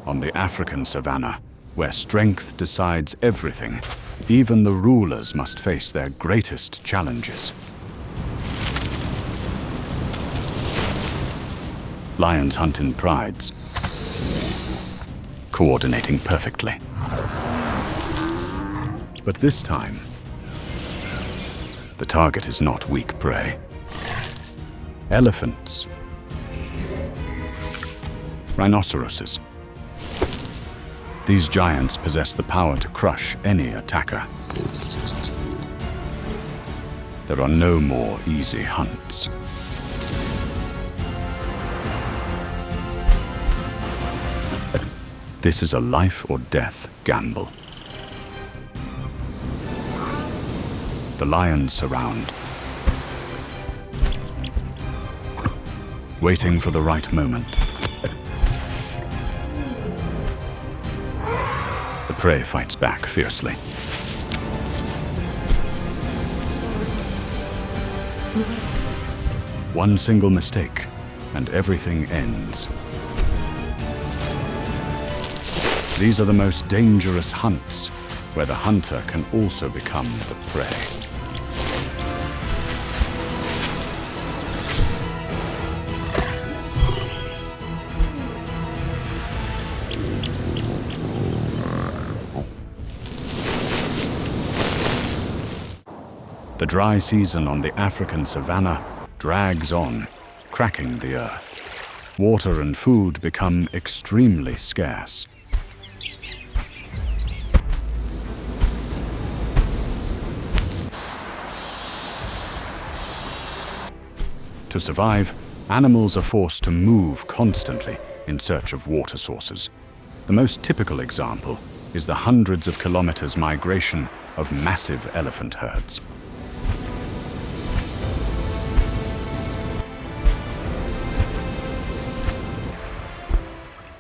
On the African savanna, where strength decides everything, even the rulers must face their greatest challenges. Lions hunt in prides, coordinating perfectly. But this time, the target is not weak prey. Elephants, rhinoceroses. These giants possess the power to crush any attacker. There are no more easy hunts. This is a life or death gamble. The lions surround, waiting for the right moment. The prey fights back fiercely. One single mistake, and everything ends. These are the most dangerous hunts, where the hunter can also become the prey. The dry season on the African savanna drags on, cracking the earth. Water and food become extremely scarce. To survive, animals are forced to move constantly in search of water sources. The most typical example is the hundreds of kilometers migration of massive elephant herds.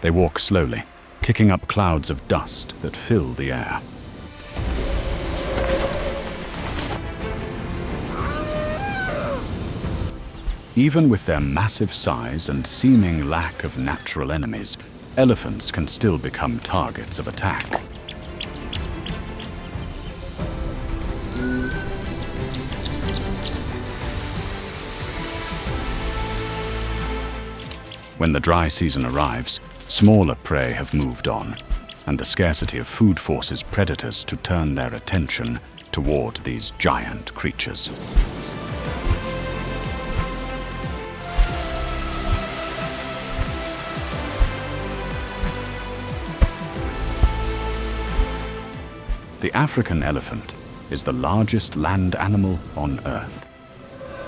They walk slowly, kicking up clouds of dust that fill the air. Even with their massive size and seeming lack of natural enemies, elephants can still become targets of attack. When the dry season arrives, smaller prey have moved on, and the scarcity of food forces predators to turn their attention toward these giant creatures. The African elephant is the largest land animal on Earth.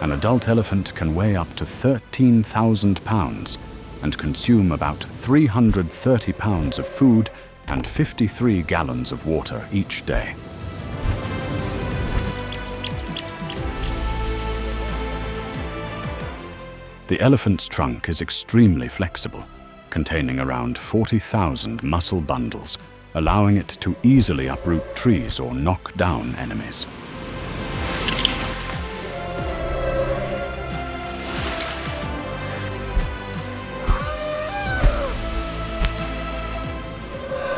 An adult elephant can weigh up to 13,000 pounds and consume about 330 pounds of food and 53 gallons of water each day. The elephant's trunk is extremely flexible, containing around 40,000 muscle bundles, allowing it to easily uproot trees or knock down enemies.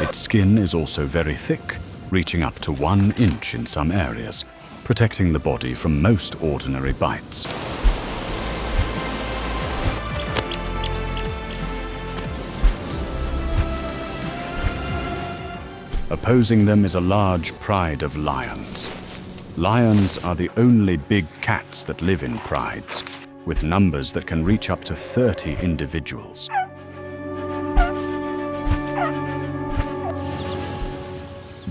Its skin is also very thick, reaching up to 1 inch in some areas, protecting the body from most ordinary bites. Opposing them is a large pride of lions. Lions are the only big cats that live in prides, with numbers that can reach up to 30 individuals.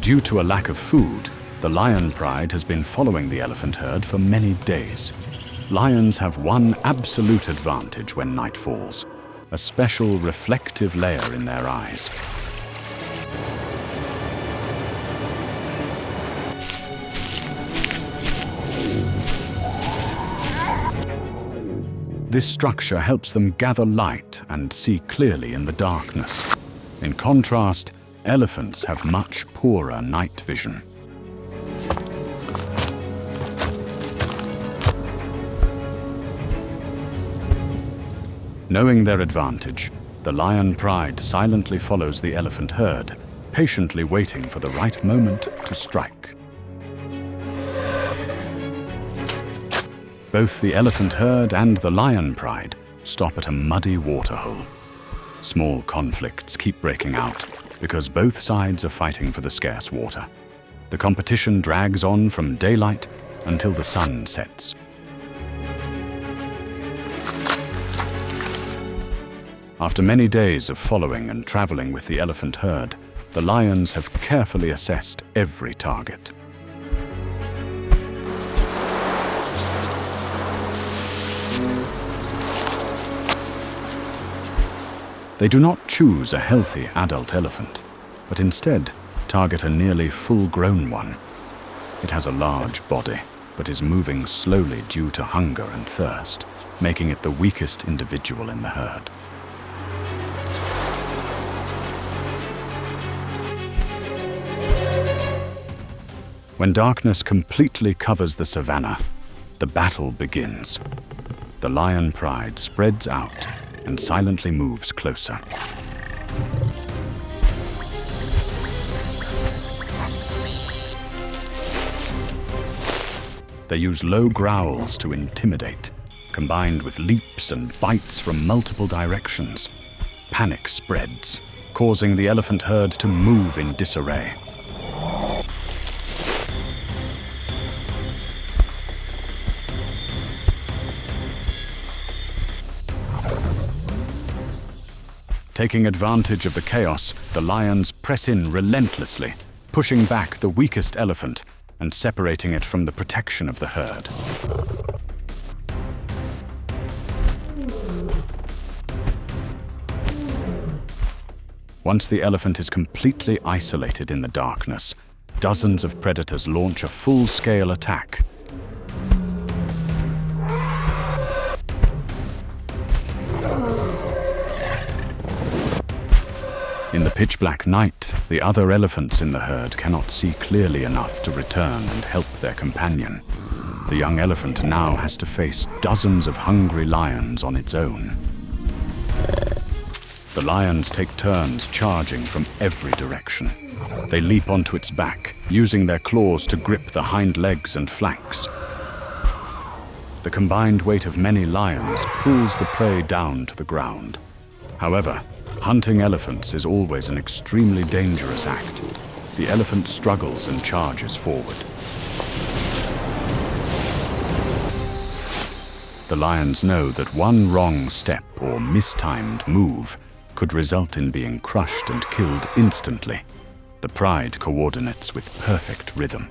Due to a lack of food, the lion pride has been following the elephant herd for many days. Lions have one absolute advantage when night falls: a special reflective layer in their eyes. This structure helps them gather light and see clearly in the darkness. In contrast, elephants have much poorer night vision. Knowing their advantage, The lion pride silently follows the elephant herd, patiently waiting for the right moment to strike. Both the elephant herd and the lion pride stop at a muddy waterhole. Small conflicts keep breaking out because both sides are fighting for the scarce water. The competition drags on from daylight until the sun sets. After many days of following and traveling with the elephant herd, the lions have carefully assessed every target. They do not choose a healthy adult elephant, but instead target a nearly full-grown one. It has a large body, but is moving slowly due to hunger and thirst, making it the weakest individual in the herd. When darkness completely covers the savanna, the battle begins. The lion pride spreads out and silently moves closer. They use low growls to intimidate, combined with leaps and bites from multiple directions. Panic spreads, causing the elephant herd to move in disarray. Taking advantage of the chaos, the lions press in relentlessly, pushing back the weakest elephant and separating it from the protection of the herd. Once the elephant is completely isolated in the darkness, dozens of predators launch a full-scale attack. In the pitch-black night, the other elephants in the herd cannot see clearly enough to return and help their companion. The young elephant now has to face dozens of hungry lions on its own. The lions take turns charging from every direction. They leap onto its back, using their claws to grip the hind legs and flanks. The combined weight of many lions pulls the prey down to the ground. However, hunting elephants is always an extremely dangerous act. The elephant struggles and charges forward. The lions know that one wrong step or mistimed move could result in being crushed and killed instantly. The pride coordinates with perfect rhythm.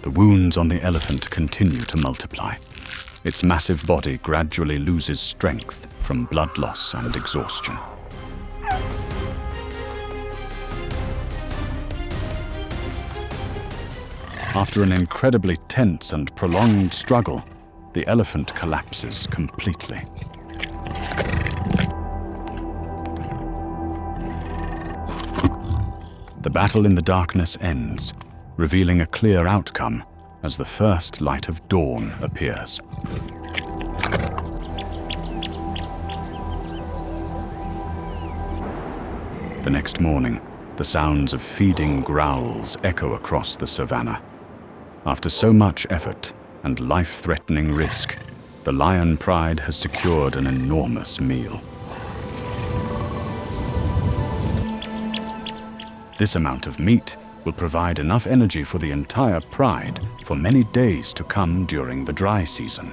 The wounds on the elephant continue to multiply. Its massive body gradually loses strength from blood loss and exhaustion. After an incredibly tense and prolonged struggle, the elephant collapses completely. The battle in the darkness ends, revealing a clear outcome as the first light of dawn appears. The next morning, the sounds of feeding growls echo across the savanna. After so much effort and life-threatening risk, the lion pride has secured an enormous meal. This amount of meat will provide enough energy for the entire pride for many days to come during the dry season.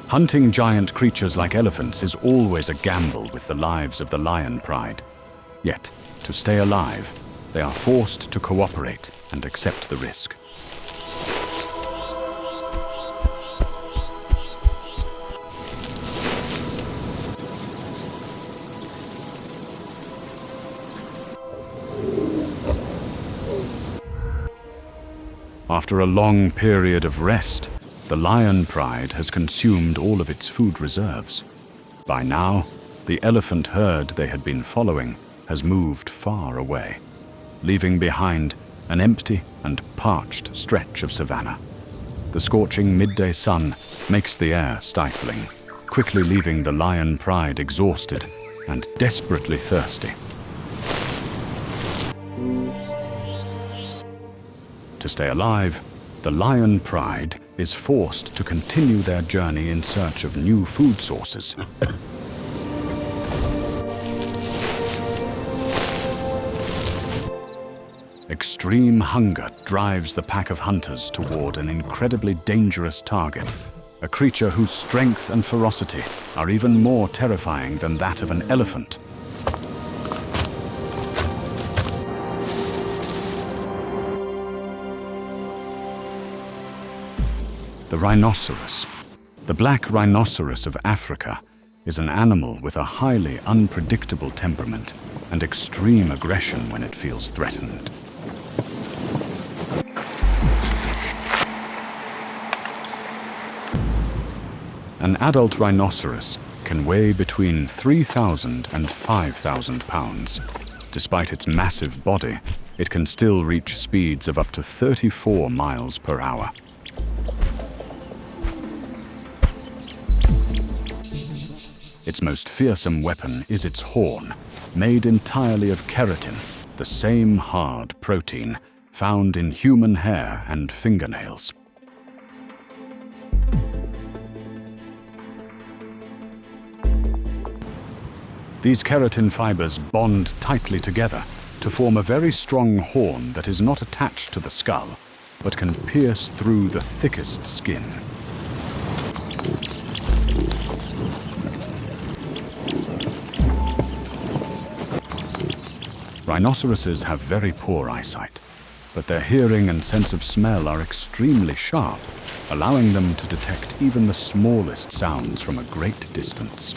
Hunting giant creatures like elephants is always a gamble with the lives of the lion pride. Yet, to stay alive, they are forced to cooperate and accept the risk. After a long period of rest, The lion pride has consumed all of its food reserves. By now, the elephant herd they had been following has moved far away, leaving behind an empty and parched stretch of savanna. The scorching midday sun makes the air stifling, quickly leaving the lion pride exhausted and desperately thirsty. To stay alive, the lion pride is forced to continue their journey in search of new food sources. Extreme hunger drives the pack of hunters toward an incredibly dangerous target, a creature whose strength and ferocity are even more terrifying than that of an elephant. The rhinoceros. The black rhinoceros of Africa is an animal with a highly unpredictable temperament and extreme aggression when it feels threatened. An adult rhinoceros can weigh between 3,000 and 5,000 pounds. Despite its massive body, it can still reach speeds of up to 34 miles per hour. Its most fearsome weapon is its horn, made entirely of keratin, the same hard protein found in human hair and fingernails. These keratin fibers bond tightly together to form a very strong horn that is not attached to the skull, but can pierce through the thickest skin. Rhinoceroses have very poor eyesight, but their hearing and sense of smell are extremely sharp, allowing them to detect even the smallest sounds from a great distance.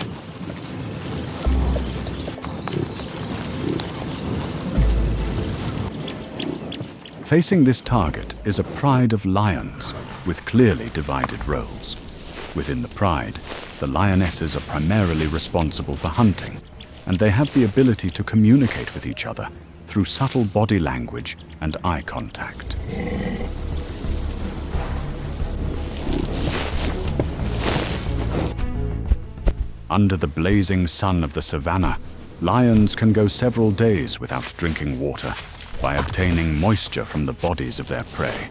Facing this target is a pride of lions with clearly divided roles. Within the pride, the lionesses are primarily responsible for hunting, and they have the ability to communicate with each other through subtle body language and eye contact. Under the blazing sun of the savanna, lions can go several days without drinking water by obtaining moisture from the bodies of their prey.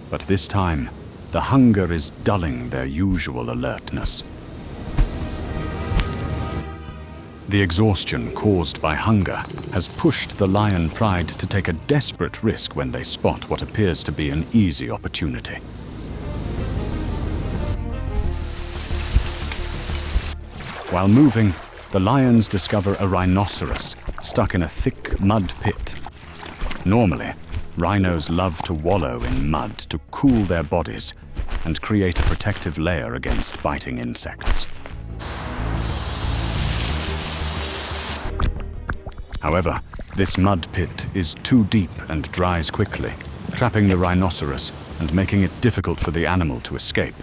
But this time, the hunger is dulling their usual alertness. The exhaustion caused by hunger has pushed the lion pride to take a desperate risk when they spot what appears to be an easy opportunity. While moving, the lions discover a rhinoceros stuck in a thick mud pit. Normally, rhinos love to wallow in mud to cool their bodies and create a protective layer against biting insects. However, this mud pit is too deep and dries quickly, trapping the rhinoceros and making it difficult for the animal to escape.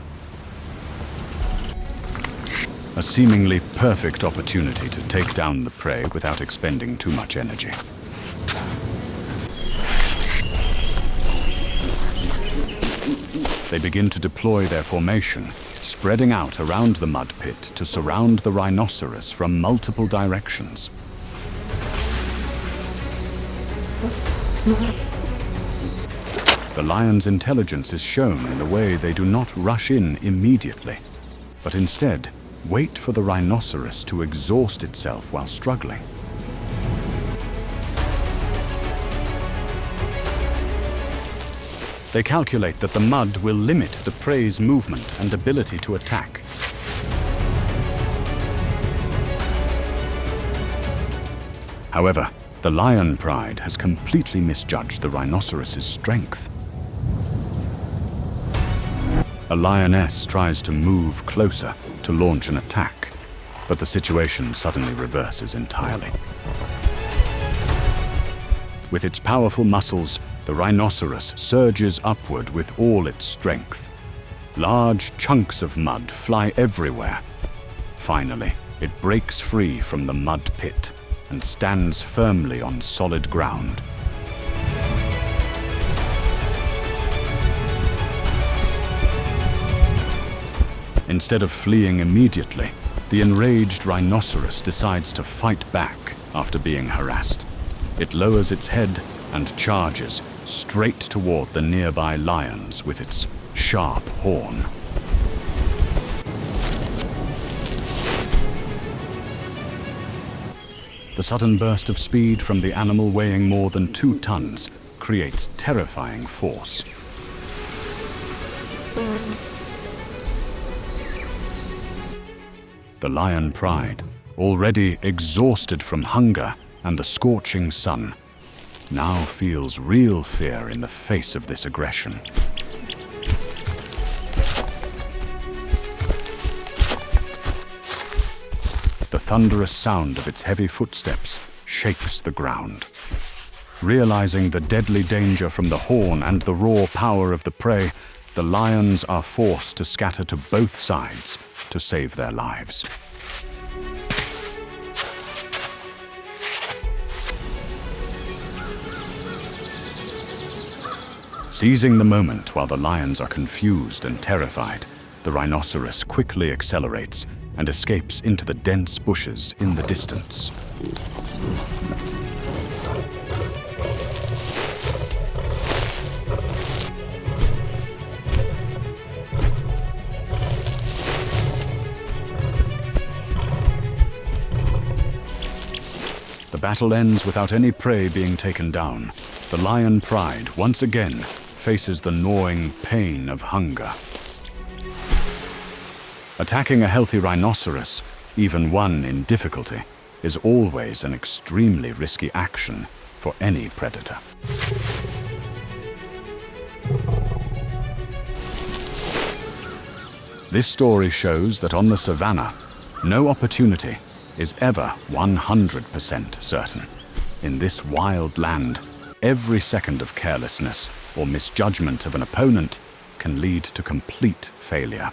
A seemingly perfect opportunity to take down the prey without expending too much energy. They begin to deploy their formation, spreading out around the mud pit to surround the rhinoceros from multiple directions. The lion's intelligence is shown in the way they do not rush in immediately, but instead wait for the rhinoceros to exhaust itself while struggling. They calculate that the mud will limit the prey's movement and ability to attack. However, the lion pride has completely misjudged the rhinoceros's strength. A lioness tries to move closer to launch an attack, but the situation suddenly reverses entirely. With its powerful muscles, the rhinoceros surges upward with all its strength. Large chunks of mud fly everywhere. Finally, it breaks free from the mud pit and stands firmly on solid ground. Instead of fleeing immediately, the enraged rhinoceros decides to fight back after being harassed. It lowers its head and charges straight toward the nearby lions with its sharp horn. The sudden burst of speed from the animal weighing more than 2 tons creates terrifying force. The lion pride, already exhausted from hunger and the scorching sun, now feels real fear in the face of this aggression. The thunderous sound of its heavy footsteps shakes the ground. Realizing the deadly danger from the horn and the raw power of the prey, the lions are forced to scatter to both sides to save their lives. Seizing the moment while the lions are confused and terrified, the rhinoceros quickly accelerates and escapes into the dense bushes in the distance. The battle ends without any prey being taken down. The lion pride once again faces the gnawing pain of hunger. Attacking a healthy rhinoceros, even one in difficulty, is always an extremely risky action for any predator. This story shows that on the savannah, no opportunity is ever 100% certain. In this wild land, every second of carelessness or misjudgment of an opponent can lead to complete failure.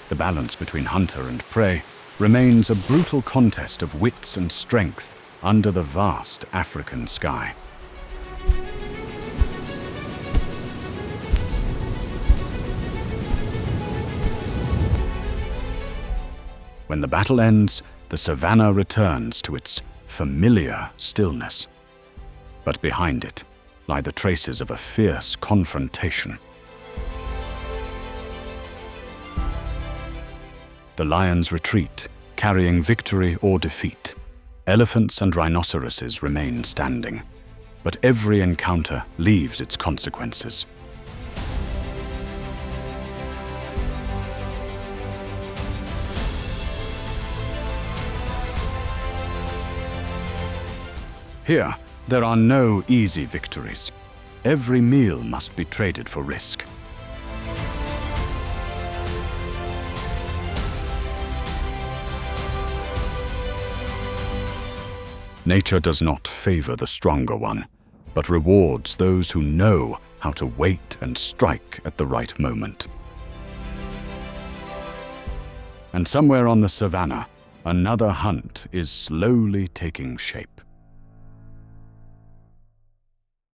The balance between hunter and prey remains a brutal contest of wits and strength under the vast African sky. When the battle ends, the savannah returns to its familiar stillness. But behind it lie the traces of a fierce confrontation. The lions retreat, carrying victory or defeat. Elephants and rhinoceroses remain standing, but every encounter leaves its consequences. Here, there are no easy victories. Every meal must be traded for risk. Nature does not favor the stronger one, but rewards those who know how to wait and strike at the right moment. And somewhere on the savannah, another hunt is slowly taking shape.